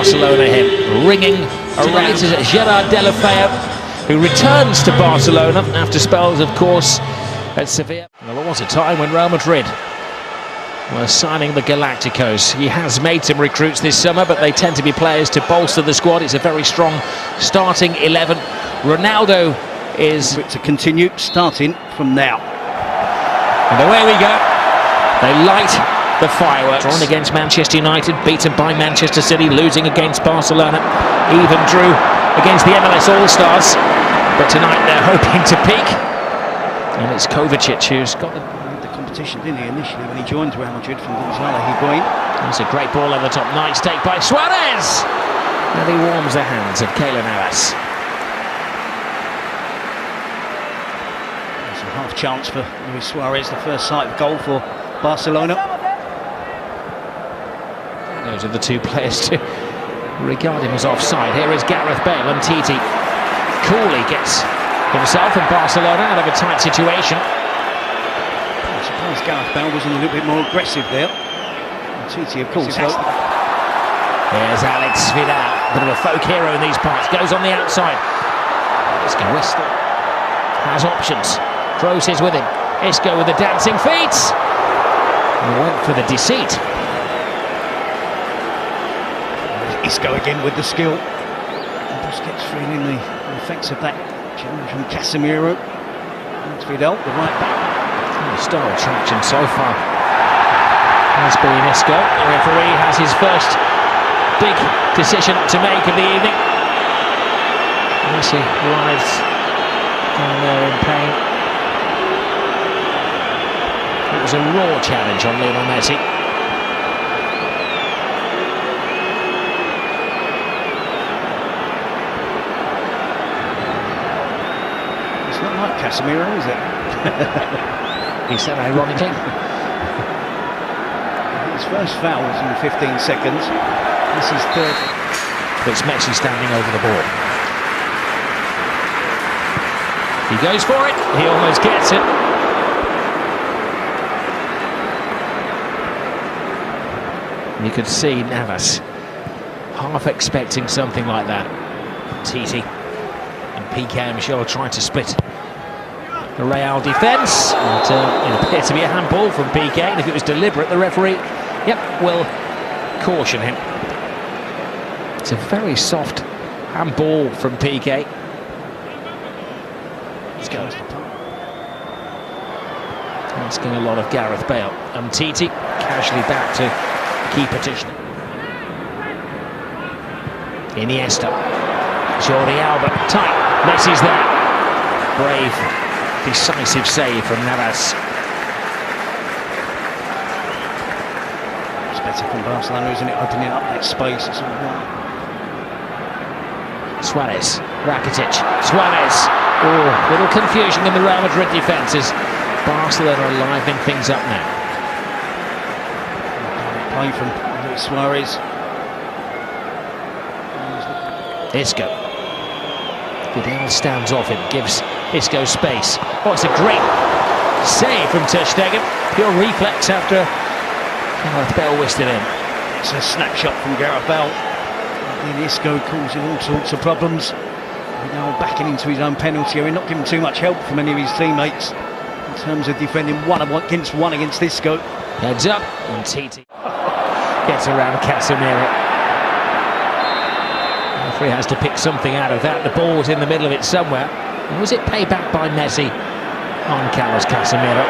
Barcelona him, ringing around. It is Gerard Deulofeu, who returns to Barcelona after spells, of course, at Sevilla. Well, there was a time when Real Madrid were signing the Galacticos. He has made some recruits this summer, but they tend to be players to bolster the squad. It's a very strong starting 11. Ronaldo is to continue, starting from now. And away we go. They light the fireworks. Drawn against Manchester United, beaten by Manchester City, losing against Barcelona, even drew against the MLS All-Stars. But tonight they're hoping to peak. And it's Kovacic who's got the competition, didn't he, initially when he joined Real Madrid from Gonzalo Higuain. It's a great ball over the top. Nice take by Suarez. And he warms the hands of Keylor Navas. There's a half chance for Luis Suarez, the first sight of goal for Barcelona. Those are the two players to regard him as offside. Here is Gareth Bale, and Titi coolly gets himself and Barcelona out of a tight situation. I'm surprised Gareth Bale wasn't a little bit more aggressive there. And Titi, of course. Here's Alex Vidal, bit of a folk hero in these parts, goes on the outside. Isco has options. Kroos is with him. Isco with the dancing feet. And went for the deceit. Isco again with the skill. And Busquets feeling the effects of that challenge from Casemiro. And Vidal, the right back. The star attraction so far has been Isco. The referee has his first big decision to make of the evening. Messi arrives down there in pain. It was a raw challenge on Lionel Messi. It's not like Casemiro, is it? He said ironically. His first foul was in 15 seconds. This is third. But it's Messi standing over the ball. He goes for it. He almost gets it. You could see Navas half expecting something like that. Titi and Piqué, I'm sure, trying to split the Real defence. It appeared to be a handball from Piqué, and if it was deliberate, the referee, will caution him. It's a very soft handball from Piqué. Let's go. Asking a lot of Gareth Bale. And Titi casually back to key position. Iniesta. Jordi Alba. Tight. Messi's there. Brave, decisive save from Navas. It's better from Barcelona, isn't it? Opening up that space. It's all right. Suarez. Rakitic. Suarez. Oh, little confusion in the Real Madrid defence as Barcelona are livening things up now. Play from Luis Suarez. Isco. Vidal stands off him, gives Isco space. Oh, it's a great save from Ter Stegen. Pure reflex after Gareth Bale whisked it in. It's a snapshot from Gareth Bale. And Isco causing all sorts of problems. Vidal backing into his own penalty area, not giving too much help from any of his teammates in terms of defending one against Isco. Heads up, and Titi gets around Casemiro. The referee has to pick something out of that. The ball was in the middle of it somewhere. And was it payback by Messi on Carlos Casemiro?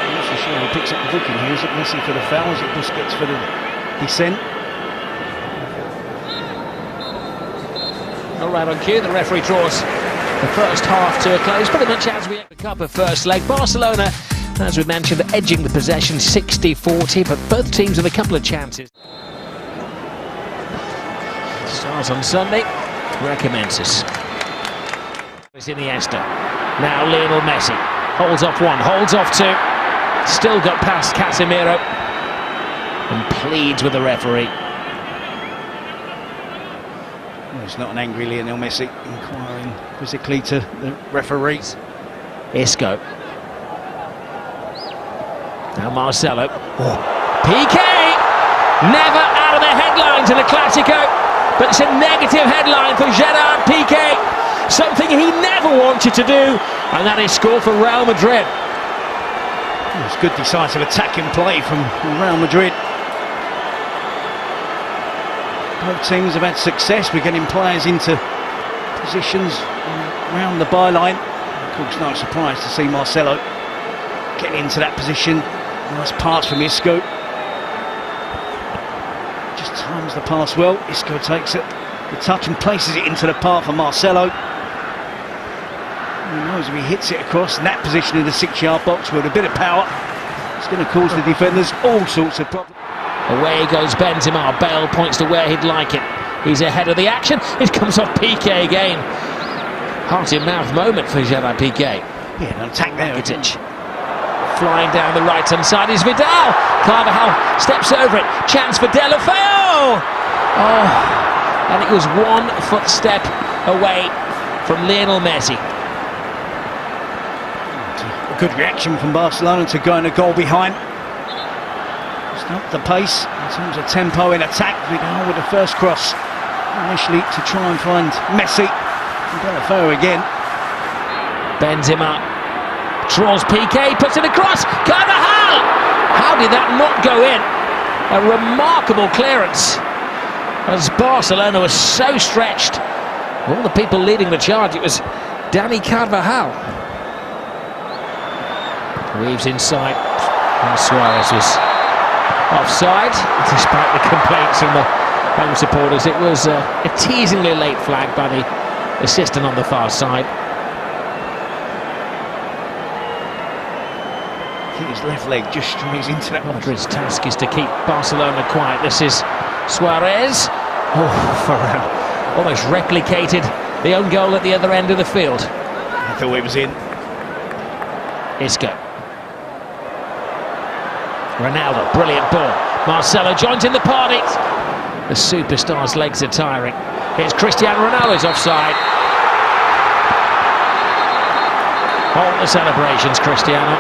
I'm not so sure who picks up the booking here. Is it Messi for the foul? Is it Busquets for the descent? All right on cue, the referee draws the first half to a close, pretty much as we pick up a first leg. Barcelona, as we mentioned, edging the possession 60-40, but both teams with a couple of chances. Starts on Sunday, recommences. It's Iniesta. Now Lionel Messi holds off one, holds off two, still got past Casemiro and pleads with the referee. Well, it's not an angry Lionel Messi inquiring quizzically to the referees. Isco. Now Marcelo. PK! Never out of the headlines in the Clasico, but it's a negative headline for Gerard Piqué. Something he never wanted to do, and that is score for Real Madrid. It's good decisive attacking play from Real Madrid. Both teams have had success with getting players into positions around the byline. Of course, no surprise to see Marcelo getting into that position. Nice pass from Isco. Just times the pass well. Isco takes it, the touch, and places it into the path of Marcelo. Who knows if he hits it across in that position in the 6-yard box with a bit of power, it's going to cause the defenders all sorts of problems. Away goes Benzema. Bale points to where he'd like it. He's ahead of the action. It comes off Piqué again. Heart-in-mouth moment for Gerard Piqué. Yeah, an attack there. Flying down the right-hand side is Vidal. Carvajal steps over it. Chance for Deulofeu. Oh, and it was 1 footstep away from Lionel Messi. A good reaction from Barcelona to going a goal behind. Just up the pace in terms of tempo in attack. Vidal with the first cross initially to try and find Messi. And Deulofeu again. Benzema draws Piqué, puts it across. Carvajal! How did that not go in? A remarkable clearance, as Barcelona was so stretched. All the people leading the charge, it was Dani Carvajal. Weaves inside, and Suarez was offside, despite the complaints from the home supporters. It was a teasingly late flag by the assistant on the far side. I think his left leg just strays into that. Madrid's task is to keep Barcelona quiet. This is Suarez. Oh, Ferran almost replicated the own goal at the other end of the field. I thought it was in. Isco. Ronaldo, brilliant ball. Marcelo joins in the party. The superstar's legs are tiring. Here's Cristiano Ronaldo's offside. All the celebrations, Cristiano.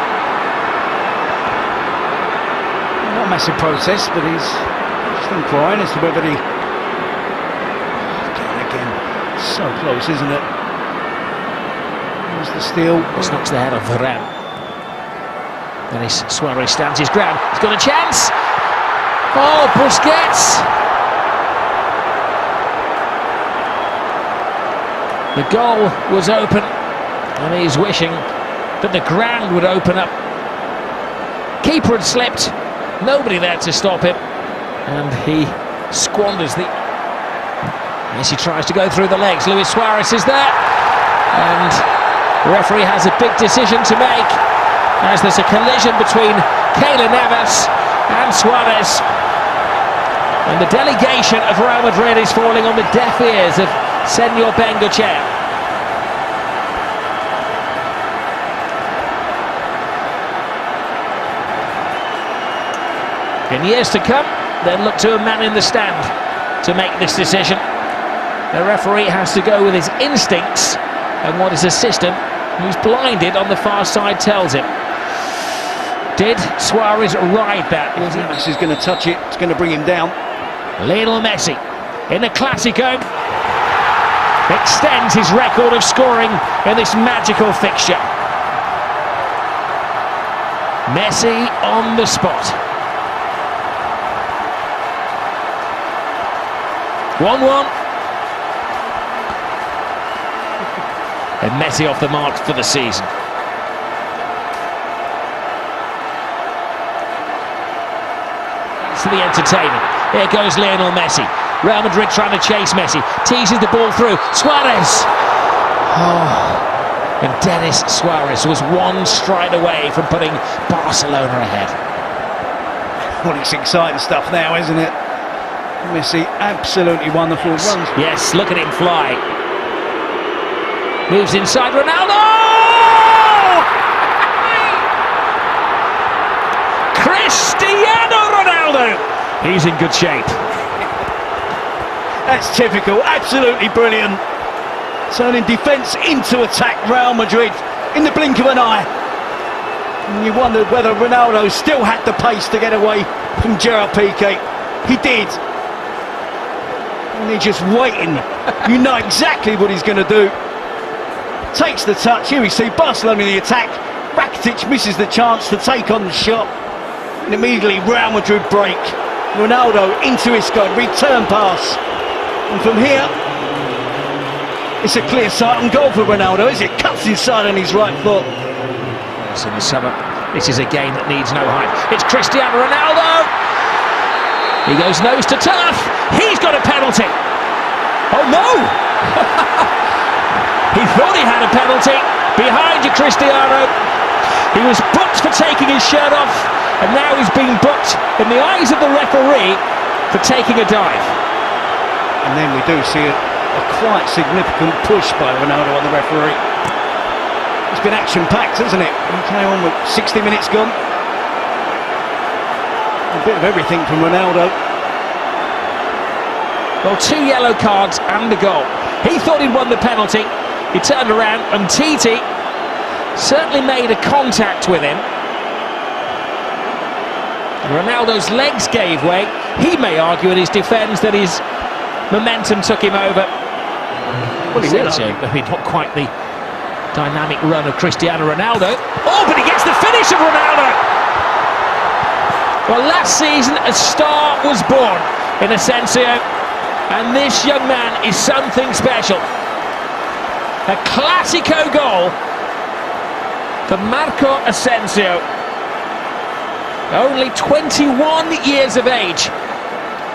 Not a massive protest, but he's just inquiring as to whether he... Again, so close, isn't it? There's the steal. This knocks the head off Varane. Then Suarez stands his ground. He's got a chance. Oh, Busquets! The goal was open, and he's wishing that the ground would open up. Keeper had slipped. Nobody there to stop him, and he squanders the... Messi tries to go through the legs. Luis Suarez is there, and the referee has a big decision to make, as there's a collision between Keylor Navas and Suarez, and the delegation of Real Madrid is falling on the deaf ears of Senor Bengochea. In years to come, they'll look to a man in the stand to make this decision. The referee has to go with his instincts and what his assistant, who's blinded on the far side, tells him. Did Suarez ride that? Navas is going to touch it, it's going to bring him down. Lionel Messi in the Clásico extends his record of scoring in this magical fixture. Messi on the spot. 1-1. And Messi off the mark for the season. For the entertainment. Here goes Lionel Messi. Real Madrid trying to chase Messi. Teases the ball through. Suarez! Oh. And Denis Suarez was one stride away from putting Barcelona ahead. Well, it's exciting stuff now, isn't it? Messi absolutely wonderful runs. Yes, look at him fly. Moves inside Ronaldo! Cristiano Ronaldo! He's in good shape. That's typical, absolutely brilliant. Turning defence into attack, Real Madrid in the blink of an eye. And you wondered whether Ronaldo still had the pace to get away from Gerard Piqué. He did. And he's just waiting. You know exactly what he's going to do. Takes the touch. Here we see Barcelona in the attack. Rakitic misses the chance to take on the shot. And immediately Real Madrid break. Ronaldo into Isco, return pass. And from here, it's a clear sight on goal for Ronaldo as it cuts inside on his right foot. In the summer, this is a game that needs no hype. It's Cristiano Ronaldo. He goes nose to turf. He's got a penalty. Oh no! He thought he had a penalty. Behind you, Cristiano. He was booked for taking his shirt off, and now he's being booked in the eyes of the referee for taking a dive. And then we do see a quite significant push by Ronaldo on the referee. It's been action-packed, hasn't it? We came on with 60 minutes gone. A bit of everything from Ronaldo. Well, 2 yellow cards and a goal. He thought he'd won the penalty. He turned around and Titi certainly made a contact with him. Ronaldo's legs gave way. He may argue in his defence that his momentum took him over. Well, he will. I mean, not quite the dynamic run of Cristiano Ronaldo. Oh, but he gets the finish of Ronaldo! Well, last season a star was born in Asensio, and this young man is something special. A Clásico goal for Marco Asensio. Only 21 years of age.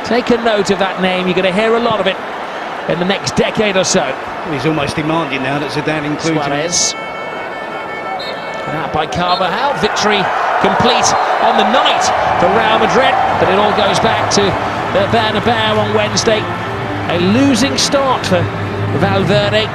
Take a note of that name, you're going to hear a lot of it in the next decade or so. He's almost demanding now that Zidane includes Suarez. Out by Carvajal, victory complete on the night for Real Madrid, but it all goes back to the Bernabeu on Wednesday. A losing start for Valverde.